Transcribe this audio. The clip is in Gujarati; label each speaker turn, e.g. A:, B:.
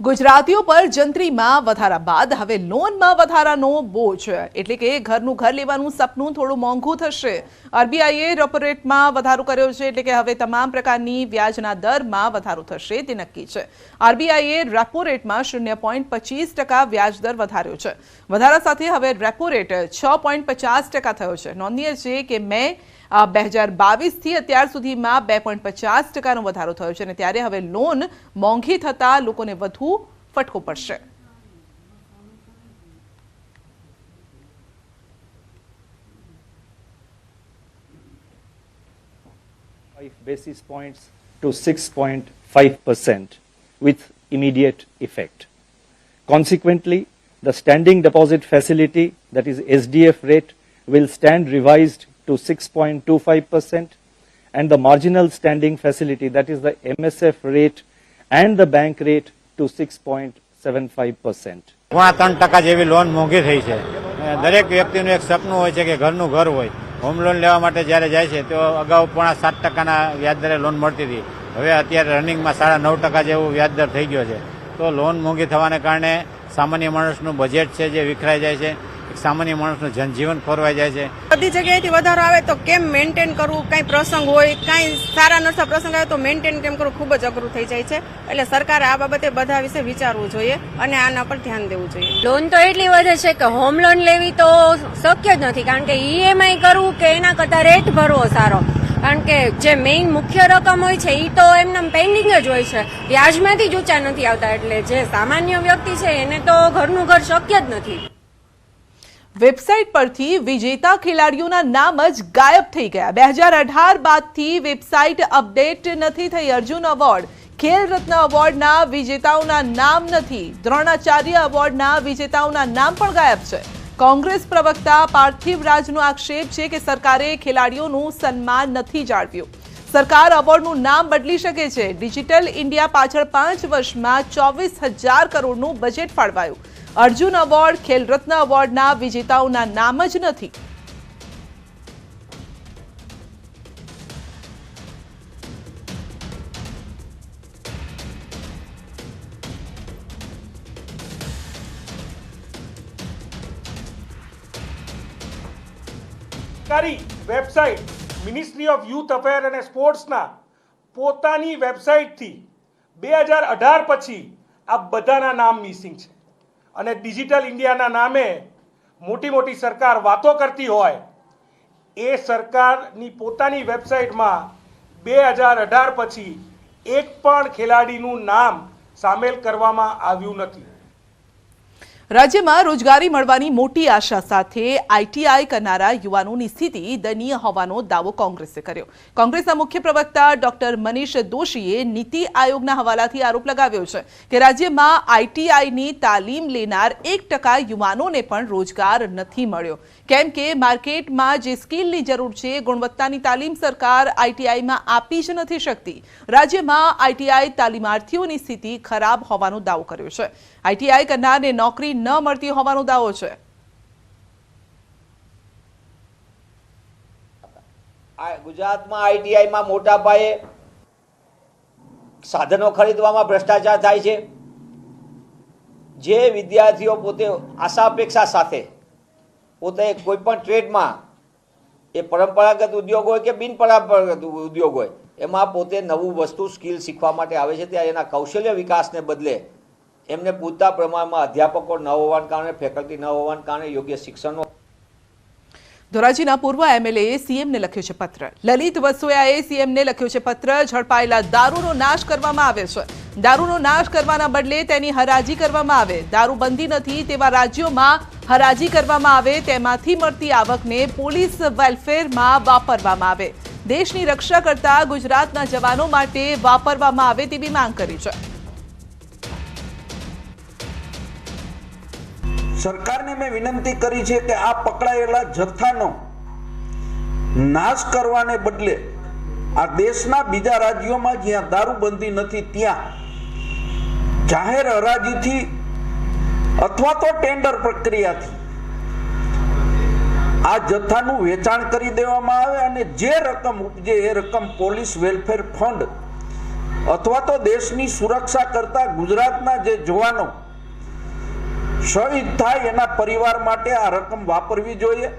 A: ગુજરાતીઓ પર જંત્રીમાં વધારા બાદ હવે લોનમાં વધારાનો બોજ એટલે કે ઘરનું ઘર લેવાનું સપનું થોડું મોંઘું થશે। આરબીઆઈએ રેપો રેટમાં વધારો કર્યો છે એટલે કે હવે તમામ પ્રકારની વ્યાજના દરમાં વધારો થશે તે નક્કી છે। આરબીઆઈએ રેપો રેટમાં 0.25% વ્યાજ દર વધાર્યો છે। વધારા સાથે હવે રેપો રેટ 6.50% થયો છે। નોંધનીય છે કે મે 2022 થી અત્યાર સુધીમાં 2.50% વધારો થયો છે અને ત્યારે હવે લોન મોંઘી થતા લોકોને વધુ ફટકો પડશે।
B: 5 basis points to 6.5% with immediate effect. Consequently, the standing deposit facility, that is SDF rate, will stand revised to 6.25% and the marginal standing facility, that is the MSF rate and the bank rate to 6.75%.
C: 3% જેવી લોન મોંઘી થઈ છે। દરેક વ્યક્તિનું એક સપનું હોય છે કે ઘરનું ઘર હોય। હોમ લોન લેવા માટે જ્યારે જાય છે તો અગાઉ 7.5% વ્યાજદરે લોન મળતી હતી, હવે અત્યારે રનિંગમાં 9.5% જેવું વ્યાજદર થઈ ગયો છે। તો લોન મોંઘી થવાને કારણે સામાન્ય માણસનું બજેટ છે જે વિખરાઈ જાય છે, સામાન્ય માણસનું જનજીવન ખોરવાઈ જાય છે।
D: બધી જગ્યાએથી વધારો આવે તો કેમ મેન્ટેન કરવું, કઈ પ્રસંગ હોય, કઈ સારા નરસા પ્રસંગ આવે તો મેન્ટેન કેમ કરવું ખૂબ જ અઘરું થઈ જાય છે। એટલે સરકારે આ બાબતે બધા વિશે વિચારવું જોઈએ અને આના પર ધ્યાન દેવું જોઈએ।
E: લોન તો એટલી વધે છે કે હોમ લોન લેવી તો શક્ય જ નથી, કારણ કે ઈએમઆઈ કરવું કે એના કરતા રેટ ભરવો સારો, કારણ કે જે મેઇન મુખ્ય રકમ હોય છે એ તો એમને પેન્ડિંગ જ હોય છે, વ્યાજમાંથી જ ઊંચા નથી આવતા। એટલે જે સામાન્ય વ્યક્તિ છે એને તો ઘરનું ઘર શક્ય જ નથી।
A: વેબસાઇટ પરથી વિજેતા ખેલાડીઓના નામ જ ગાયબ થઈ ગયા। 2018 બાદથી વેબસાઇટ અપડેટ નથી થઈ। અર્જુન એવોર્ડ, ખેલ રત્ન એવોર્ડના વિજેતાઓના નામ નથી। દ્રોણાચાર્ય એવોર્ડના વિજેતાઓના નામ પણ ગાયબ છે। કોંગ્રેસ પ્રવક્તા પાર્થિવ રાજનો આક્ષેપ છે કે સરકારે ખેલાડીઓનું સન્માન નથી જાળવ્યું। સરકાર એવોર્ડનું નામ બદલી શકે છે। ડિજિટલ ઇન્ડિયા પાછળ 5 વર્ષમાં 24,000 કરોડનું બજેટ ફાળવાયું। અર્જુન એવોર્ડ, ખેલ રત્ન એવોર્ડના વિજેતાઓના નામ જ નથી।
F: સરકારી website ministry of youth affair અને સ્પોર્ટ્સના પોતાની વેબસાઇટથી 2018 પછી આ બધાના નામ મિસિંગ છે અને ડિજિટલ ઇન્ડિયાના નામે મોટી મોટી સરકાર વાતો કરતી હોય એ સરકારની પોતાની વેબસાઇટમાં 2018 પછી એક પણ ખેલાડીનું નામ સામેલ કરવામાં આવ્યું નથી।
A: રાજ્યમાં રોજગારી મળવાની મોટી આશા સાથે આઈટીઆઈ કરનારા યુવાનોની સ્થિતિ દયનીય હોવાનો દાવો કોંગ્રેસે કર્યો। કોંગ્રેસના મુખ્ય પ્રવક્તા ડોક્ટર મનીષ દોશીએ નીતિ આયોગના હવાલાથી આરોપ લગાવ્યો છે કે રાજ્યમાં આઈટીઆઈની તાલીમ લેનાર 1% યુવાનોને પણ રોજગાર નથી મળ્યો, કેમ કે માર્કેટમાં જે સ્કિલની જરૂર છે ગુણવત્તાની તાલીમ સરકાર આઈટીઆઈમાં આપી જ નથી શકતી। રાજ્યમાં આઈટીઆઈ તાલીમાર્થીઓની સ્થિતિ ખરાબ હોવાનો દાવો કર્યો છે। આઈટીઆઈ કરનારને નોકરી ન મળતી હોવાનો દાવો છે।
G: ગુજરાતમાં આઈટીઆઈમાં મોટા પાયે સાધનો ખરીદવામાં ભ્રષ્ટાચાર થાય છે। જે વિદ્યાર્થીઓ પોતે આશા અપેક્ષા સાથે પોતે કોઈ પણ ટ્રેડમાં, એ પરંપરાગત ઉદ્યોગ હોય કે બિન પરંપરાગત ઉદ્યોગ હોય, એમાં પોતે નવું વસ્તુ સ્કિલ શીખવા માટે આવે છે, ત્યારે એના કૌશલ્ય વિકાસને બદલે એમને પૂરતા પ્રમાણમાં અધ્યાપકો ન હોવાના કારણે, ફેકલ્ટી ન હોવાના કારણે યોગ્ય શિક્ષણનો।
A: ધોરાજીના પૂર્વ એમએલએ સીએમને લખ્યો છે પત્ર। લલિત વસોયાએ સીએમને લખ્યો છે પત્ર। ઝડપાયેલા દારૂનો નાશ કરવામાં આવે છે। દારૂનો નાશ કરવાના બદલે તેની હરાજી કરવામાં આવે। દારૂબંધી નથી તેવા રાજ્યોમાં હરાજી કરવામાં આવે, તેમાંથી મળતી આવકને પોલીસ વેલફેરમાં વાપરવામાં આવે। દેશની રક્ષા કરતા ગુજરાતના જવાનો માટે વાપરવામાં આવે તેવી માંગ કરી છે।
H: સરકારને મેં વિનંતી કરી છે કે આ પકડાયેલા જથ્થાનો નાશ કરવાને બદલે આ દેશના બીજા રાજ્યોમાં જ્યાં દારૂબંધી નથી ત્યાં જાહેર હરાજીથી અથવા તો ટેન્ડર પ્રક્રિયાથી આ જથ્થાનું વેચાણ કરી દેવામાં આવે અને જે રકમ ઉપજે એ રકમ પોલીસ વેલફેર ફંડ અથવા તો દેશની સુરક્ષા કરતા ગુજરાતના જે જવાનો શહીદ થાય એના પરિવાર માટે આ રકમ વાપરવી જોઈએ।